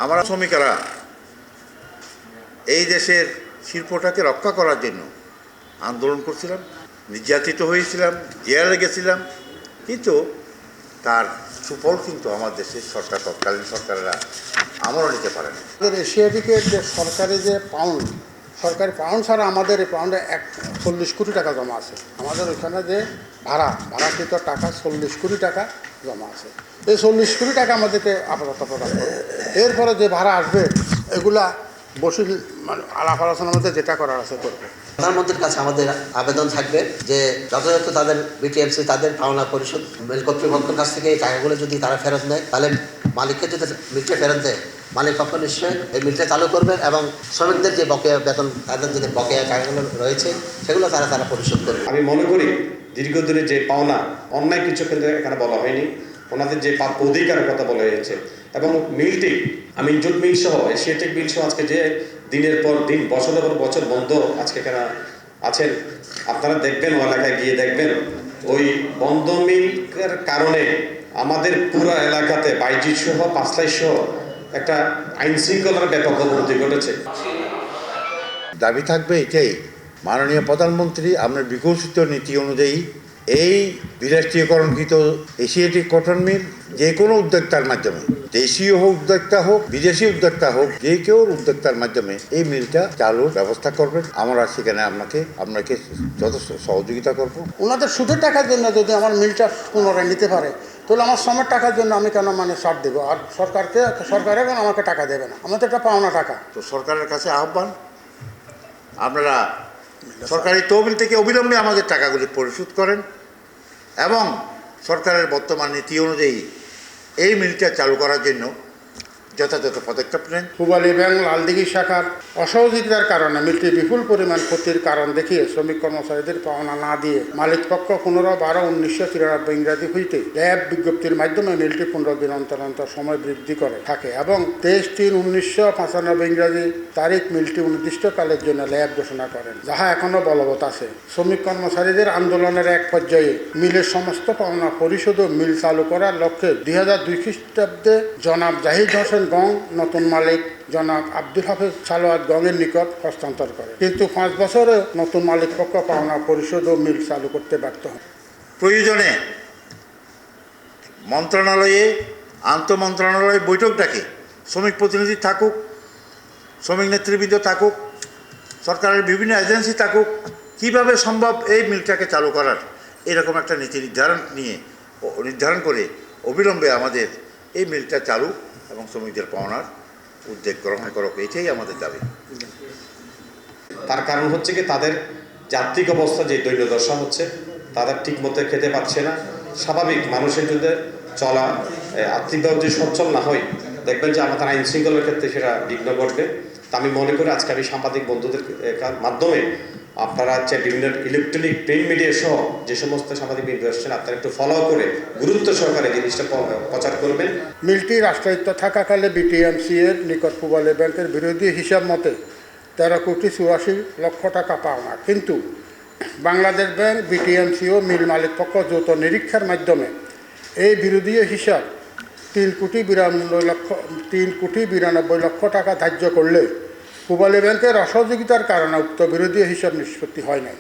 আমরা শ্রমিকেরা এই দেশের শিল্পটাকে রক্ষা করার জন্য আন্দোলন করছিলাম, নির্যাতিত হয়েছিলাম, জেলে গেছিলাম, কিন্তু তার সুফল কিন্তু আমার দেশের সরকার, তৎকালীন সরকারেরা আমলও নিতে পারে না। এশিয়াটিকের যে সরকারি পাউন্ড ছাড়া আমাদের এই পাউন্ডে 40 কোটি টাকা জমা আছে। আমাদের ওইখানে যে ভাড়াকৃত টাকা 40 কোটি টাকা জমা আছে। এই 40 কোটি টাকা আমাদেরকে আপাতত প্রদান করে, এরপরে যে ভাড়া আসবে এগুলা বসে মানে আলাপ আলোচনার মধ্যে যেটা করার আছে করবে। প্রধানমন্ত্রীর কাছে আমাদের আবেদন থাকবে যে যথাযথ তাদের বিটিএমসি তাদের পাওনা পরিশোধ মিল কর্তৃপক্ষের কাছ থেকে এই টাকাগুলো যদি তারা ফেরত নেয়, তাহলে মালিককে যদি মিলটা ফেরত দেয়, মালিক পক্ষ নিশ্চয়ই এই মিলটা চালু করবেন এবং শ্রমিকদের যে বকেয়া বেতন, তাদের যে বকেয়া টাকাগুলো রয়েছে সেগুলো তারা পরিশোধ করবে। আমি মনে করি দীর্ঘদিনের যে পাওনা অন্যায় কিছু কিন্তু এখানে বলা হয়নি, ওনাদের যে প্রাপ্য অধিকারের কথা বলা হয়েছে এবং মিলটি আমিনজুট মিল সহ এশিয়াটিক মিল সহ আজকে যে দিনের পর দিন বছরের পর বছর বন্ধ আজকে এখানে আছেন, আপনারা দেখবেন ও এলাকায় গিয়ে দেখবেন ওই বন্ধ মিলের কারণে আমাদের পুরো এলাকাতে বাইজি সহ পাঁচলাই সহ একটা আইন শৃঙ্খলার ব্যাপক অবনতি ঘটেছে। দাবি থাকবে এটাই, মাননীয় প্রধানমন্ত্রী আপনার বিকশিত নীতি অনুযায়ী এই বিরাষ্ট্রীয়করণকৃত এশিয়াটিক কটন মিল যে কোনো উদ্যোক্তার মাধ্যমে, দেশীয় হোক উদ্যোক্তা হোক, বিদেশি উদ্যোক্তা হোক, যে কেউ উদ্যোক্তার মাধ্যমে এই মিলটা চালুর ব্যবস্থা করবেন। আমরা সেখানে আপনাকে যথেষ্ট সহযোগিতা করব। ওনাদের সুদের টাকার জন্য যদি আমার মিলটা পুনরায় নিতে পারে, তাহলে আমার শ্রমের টাকার জন্য আমি কেন ছাড় দেবো? আর সরকার এখন আমাকে টাকা দেবে না, আমাদের এটা পাওনা টাকা। তো সরকারের কাছে আহ্বান, আপনারা সরকারি তহবিল থেকে অবিলম্বে আমাদের টাকাগুলি পরিশোধ করেন এবং সরকারের বর্তমান নীতি অনুযায়ী এই মিলটা চালু করার জন্য যথাযথ পদক্ষেপ নেন। পূবালী ব্যাংক লালদিঘি শাখার অসহযোগিতার কারণে মিলটি বিপুল পরিমাণ ক্ষতির কারণ দেখিয়ে শ্রমিক কর্মচারীদের পাওনা না দিয়ে মালিক পক্ষ 15/12/1993 ইংরাজি হইতে ল্যাব বিজ্ঞপ্তির মাধ্যমে মিলটি 15 দিন অন্তর অন্তর সময় বৃদ্ধি করে থাকে এবং 23/3/1995 ইংরাজি তারিখ মিলটি অনির্দিষ্টকালের জন্য ল্যাব ঘোষণা করেন, যাহা এখনও বলবৎ আছে। শ্রমিক কর্মচারীদের আন্দোলনের এক পর্যায়ে মিলের সমস্ত পাওনা পরিশোধ ও মিল চালু করার লক্ষ্যে 2002 খ্রিস্টাব্দে জনাব জাহিদ হোসেন গং নতুন মালিক জনাব আব্দুল হাফেজ সালোয়াত গঙের নিকট হস্তান্তর করে, কিন্তু 5 বছরে নতুন মালিক পক্ষ পাওনা পরিশোধ ও মিল চালু করতে ব্যর্থ হয়। প্রয়োজনে মন্ত্রণালয়ে আন্তঃমন্ত্রণালয় বৈঠক ডাকে, শ্রমিক প্রতিনিধি থাকুক, শ্রমিক নেতৃবৃন্দ থাকুক, সরকারের বিভিন্ন এজেন্সি থাকুক, কিভাবে সম্ভব এই মিলটাকে চালু করার এরকম একটা নীতি নির্ধারণ করে অবিলম্বে আমাদের এই মিলটা চালু এবং শ্রমিকদের পাওনার উদ্যোগ গ্রহণ করক, এটাই আমাদের দাবি। তার কারণ হচ্ছে কি তাদের যাত্রিক অবস্থা যে দৈন্যদশা হচ্ছে, তারা ঠিক মতো খেতে পাচ্ছে না। স্বাভাবিক মানুষের যদি চলা আর্থিকভাবে যদি সচ্ছল না হয়, দেখবেন যে আমাদের আইন শৃঙ্খলার ক্ষেত্রে সেটা বিঘ্ন ঘটবে। তা আমি মনে করি আজকে আমি সাংবাদিক বন্ধুদের মাধ্যমে আপনারা হচ্ছে বিভিন্ন ইলেকট্রনিক প্রিন্ট মিডিয়া সহ যে সমস্ত সাংবাদিক বৃন্দ আসছেন, আপনারা একটু ফলো করে গুরুত্ব সহকারে জিনিসটা প্রচার করবেন। মিলটি রাষ্ট্রায়ত্ত থাকাকালে বিটিএমসি এর নিকট পূবালী ব্যাংকের বিরোধী হিসাব মতে 13,84,00,000 টাকা পাওনা, কিন্তু বাংলাদেশ ব্যাংক, বিটিএমসি ও মিল মালিক পক্ষ যৌথ নিরীক্ষার মাধ্যমে এই বিরোধী হিসাব 3,92,00,000 টাকা ধার্য করলে পূবালী ব্যাংকের অসহযোগিতার কারণে উক্ত বিরোধী হিসাব নিষ্পত্তি হয় নাই।